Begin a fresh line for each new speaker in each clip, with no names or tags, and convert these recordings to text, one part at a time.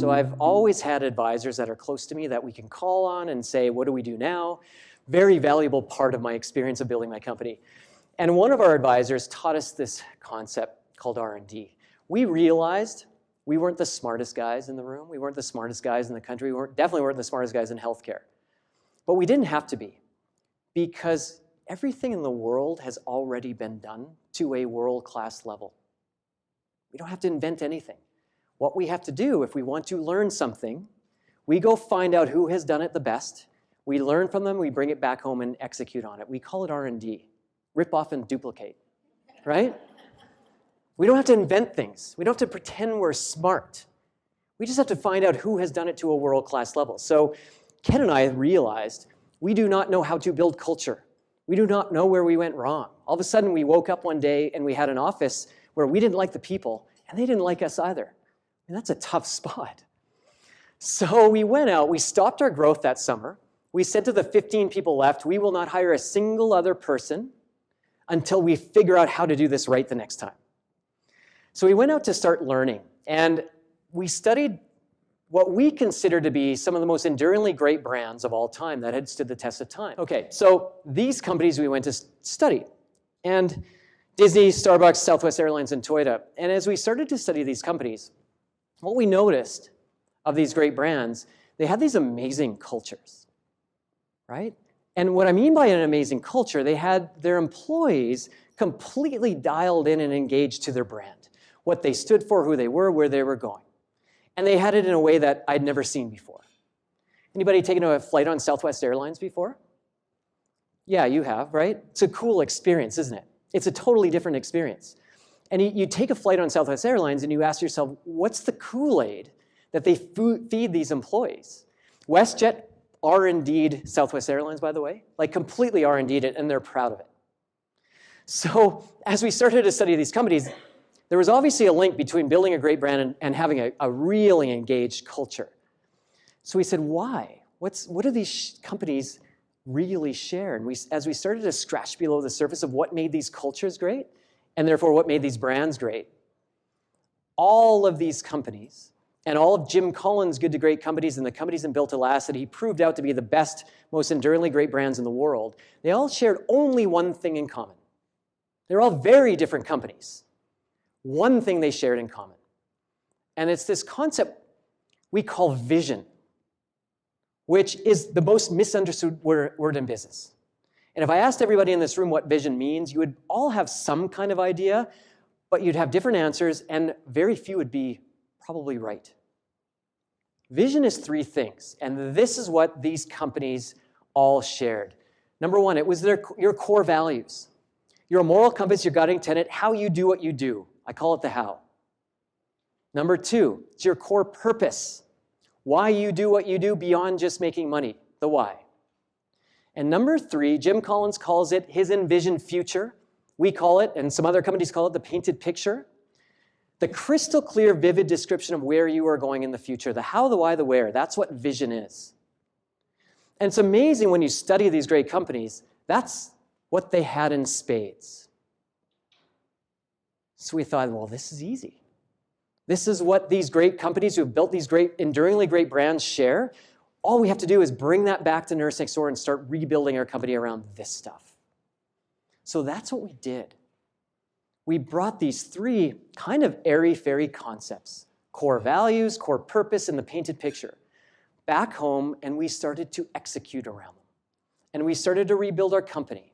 So I've always had advisors that are close to me that we can call on and say, what do we do now? Very valuable part of my experience of building my company. And one of our advisors taught us this concept called R&D. We realized we weren't the smartest guys in the room. We weren't the smartest guys in the country. We definitely weren't the smartest guys in healthcare. But we didn't have to be, because everything in the world has already been done to a world-class level. We don't have to invent anything. What we have to do, if we want to learn something, we go find out who has done it the best. We learn from them, we bring it back home and execute on it. We call it R&D, rip off and duplicate, right? We don't have to invent things. We don't have to pretend we're smart. We just have to find out who has done it to a world-class level. So Ken and I realized we do not know how to build culture. We do not know where we went wrong. All of a sudden, we woke up one day and we had an office where we didn't like the people, and they didn't like us either. And that's a tough spot. So we went out, we stopped our growth that summer. We said to the 15 people left, we will not hire a single other person until we figure out how to do this right the next time. So we went out to start learning, and we studied what we consider to be some of the most enduringly great brands of all time that had stood the test of time. Okay, so these companies we went to study, and Disney, Starbucks, Southwest Airlines, and Toyota. And as we started to study these companies, what we noticed of these great brands, they had these amazing cultures, right? And what I mean by an amazing culture, they had their employees completely dialed in and engaged to their brand, what they stood for, who they were, where they were going. And they had it in a way that I'd never seen before. Anybody taken a flight on Southwest Airlines before? Yeah, you have, right? It's a cool experience, isn't it? It's a totally different experience. And you take a flight on Southwest Airlines and you ask yourself, what's the Kool-Aid that they feed these employees? WestJet R&D'd Southwest Airlines, by the way, like completely R&D'd it, and they're proud of it. So as we started to study these companies, there was obviously a link between building a great brand and having a really engaged culture. So we said, why? What do these companies really share? And as we started to scratch below the surface of what made these cultures great, and therefore what made these brands great, all of these companies, and all of Jim Collins' good to great companies and the companies that built to last that he proved out to be the best, most enduringly great brands in the world, they all shared only one thing in common. They're all very different companies. One thing they shared in common. And it's this concept we call vision, which is the most misunderstood word in business. And if I asked everybody in this room what vision means, you would all have some kind of idea, but you'd have different answers, and very few would be probably right. Vision is three things, and this is what these companies all shared. Number one, it was your core values. Your moral compass, your guiding tenet, how you do what you do. I call it the how. Number two, it's your core purpose. Why you do what you do beyond just making money, the why. And number three, Jim Collins calls it his envisioned future. We call it, and some other companies call it, the painted picture. The crystal clear, vivid description of where you are going in the future. The how, the why, the where. That's what vision is. And it's amazing when you study these great companies, that's what they had in spades. So we thought, well, this is easy. This is what these great companies who have built these great, enduringly great brands share. All we have to do is bring that back to Nurse Next Door and start rebuilding our company around this stuff. So that's what we did. We brought these three kind of airy-fairy concepts, core values, core purpose, and the painted picture, back home, and we started to execute around them. And we started to rebuild our company.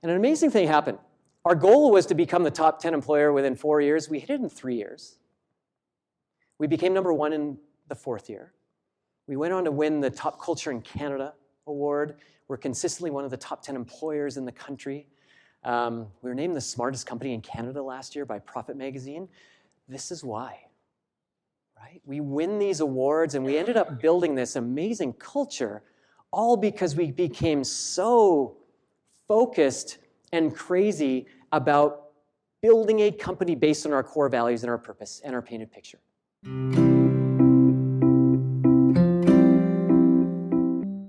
And an amazing thing happened. Our goal was to become the top 10 employer within 4 years. We hit it in 3 years. We became number one in the 4th year. We went on to win the Top Culture in Canada award. We're consistently one of the top 10 employers in the country. We were named the smartest company in Canada last year by Profit Magazine. This is why, right? We win these awards and we ended up building this amazing culture all because we became so focused and crazy about building a company based on our core values and our purpose and our painted picture.